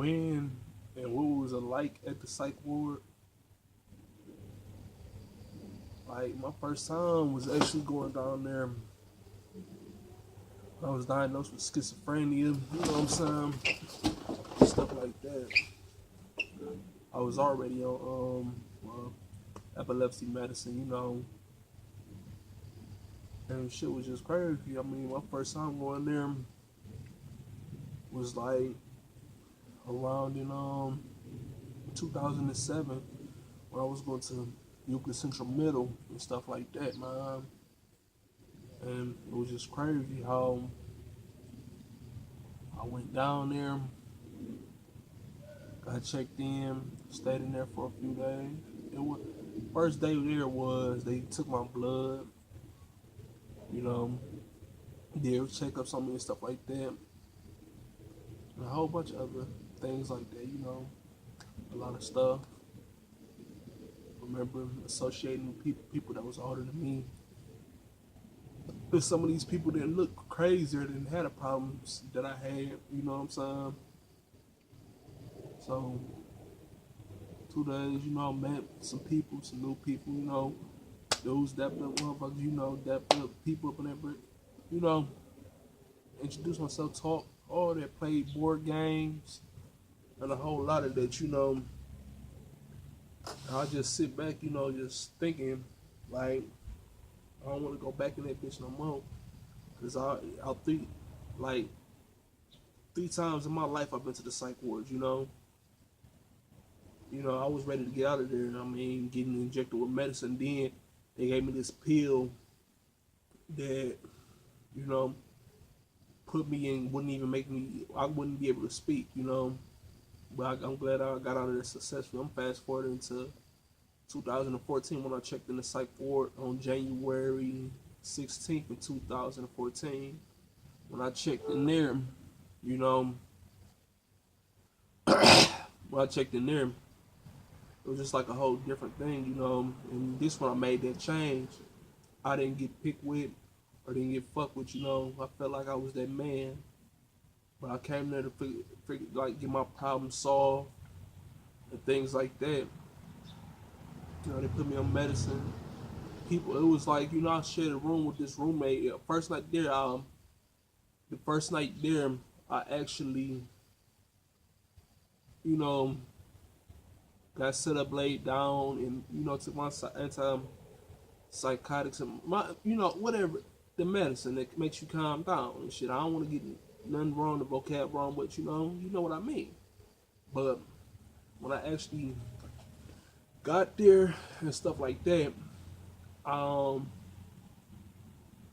when and what was it like at the psych ward. Like my first time was actually going down there. I was diagnosed with schizophrenia, you know what I'm saying? Stuff like that. I was already on epilepsy medicine, and shit was just crazy. I mean, my first time going there was like around in 2007 when I was going to Euclid Central Middle and stuff like that, man. And it was just crazy how I went down there, got checked in, stayed in there for a few days. It was first day there was they took my blood, you know, did checkups on me and stuff like that, and a whole bunch of other things like that, a lot of stuff. Remember associating with people that was older than me. But some of these people didn't look crazier than had the problems that I had, you know what I'm saying? So 2 days, I met some people, some new people, those that built motherfuckers, that built people up and everything, introduce myself, talk, all that, played board games, and a whole lot of that, I just sit back, just thinking, like, I don't want to go back in that bitch no more. Because I'll think, like, 3 times in my life I've been to the psych wards, I was ready to get out of there, and I mean, getting injected with medicine. Then they gave me this pill that, put me in, wouldn't even make me, I wouldn't be able to speak, But I'm glad I got out of there successfully. I'm fast forwarding to 2014 when I checked in the psych ward on January 16th of 2014. When I checked in there, when I checked in there, it was just like a whole different thing, And this when I made that change, I didn't get picked with or didn't get fucked with, I felt like I was that man. But I came there to get my problem solved and things like that. They put me on medicine. People, it was like, I shared a room with this roommate. The first night there, I actually, got set up, laid down, and took my antipsychotics and my, whatever, the medicine that makes you calm down and shit. I don't want to get nothing wrong, the vocab wrong, but you know what I mean. But when I actually got there and stuff like that, for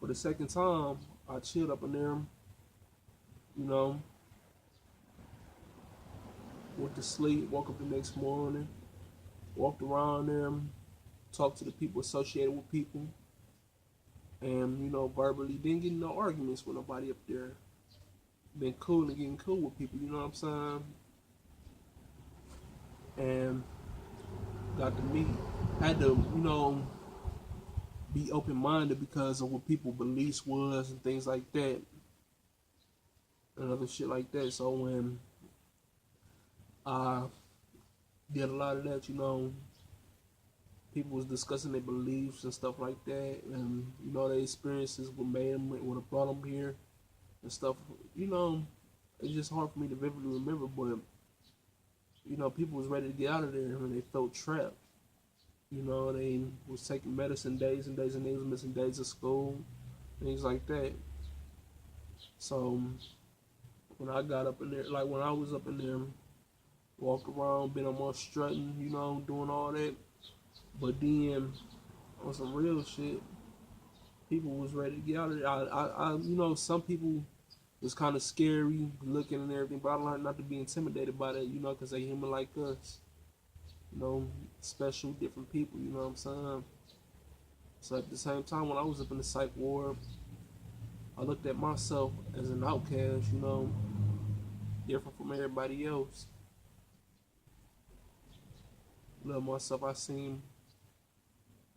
the second time, I chilled up in there, went to sleep, woke up the next morning, walked around there, talked to the people associated with people, and, verbally didn't get no arguments with nobody up there. Been cool and getting cool with people, you know what I'm saying? And got to meet, had to, be open-minded because of what people's beliefs was and things like that and other shit like that. So when I did a lot of that, people was discussing their beliefs and stuff like that, and their experiences, what made them, what have brought them here and stuff. It's just hard for me to vividly remember, but people was ready to get out of there and they felt trapped. They was taking medicine days and days and days, missing days of school, things like that. So when I got up in there, like when I was up in there, walked around, been on my strutting, doing all that. But then on some real shit, people was ready to get out of there. Some people was kind of scary looking and everything, but I learned not to be intimidated by that, because they human like us. Special, different people, you know what I'm saying? So at the same time, when I was up in the psych ward, I looked at myself as an outcast, different from everybody else. Love myself, I seen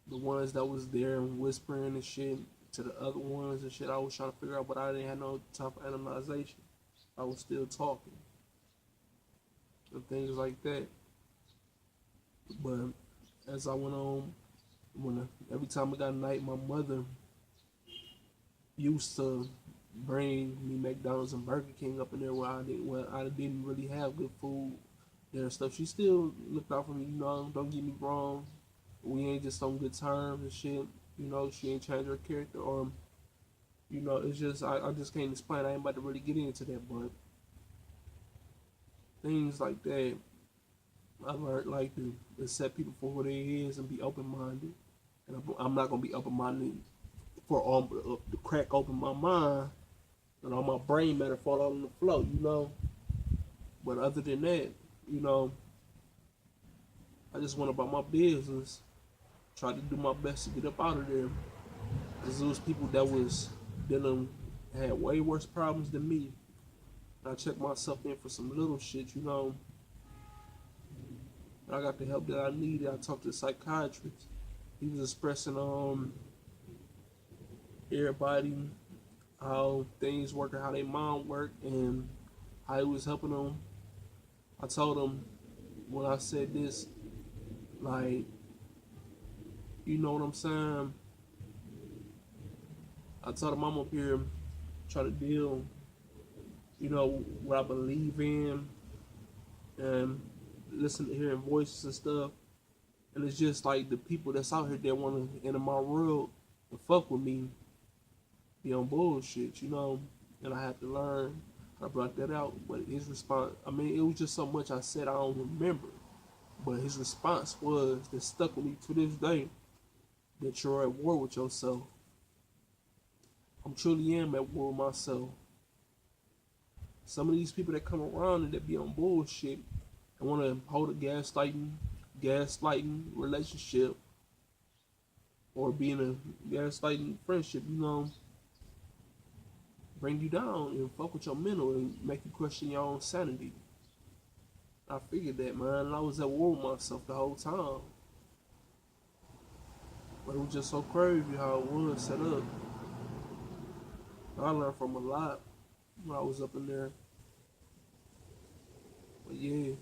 the ones that was there and whispering and shit to the other ones and shit. I was trying to figure out, but I didn't have no time for analyzation. I was still talking. and things like that. But as I went on, every time I got night, my mother used to bring me McDonald's and Burger King up in there where I didn't really have good food there and stuff. She still looked out for me, you know. Don't get me wrong, we ain't just on good terms and shit. You know, she ain't changed her character, or you know, it's just I just can't explain. I ain't about to really get into that, but things like that, I learned like to accept people for who they is and be open minded. And I'm not gonna be open minded for to crack open my mind and all my brain matter fall out on the floor, you know. But other than that, you know, I just went about my business, tried to do my best to get up out of there. Cause there was people that was dealing had way worse problems than me. And I checked myself in for some little shit, you know. I got the help that I needed. I talked to a psychiatrist. He was expressing everybody how things work and how their mind work and how he was helping them. I told him when I said this, like, you know what I'm saying? I told him I'm up here trying to deal, you know, what I believe in and listen to hearing voices and stuff. And it's just like the people that's out here that want to enter my world and fuck with me be on bullshit, you know. And I had to learn how to block that out. But his response, I mean, it was just so much I said I don't remember. But his response was that stuck with me to this day, that you're at war with yourself. I'm truly am at war with myself. Some of these people that come around and that be on bullshit and want to hold a gaslighting relationship or be in a gaslighting friendship, you know, bring you down and fuck with your mental and make you question your own sanity. I figured that, man, and I was at war with myself the whole time. But it was just so crazy how it was set up. I learned from a lot when I was up in there. But yeah.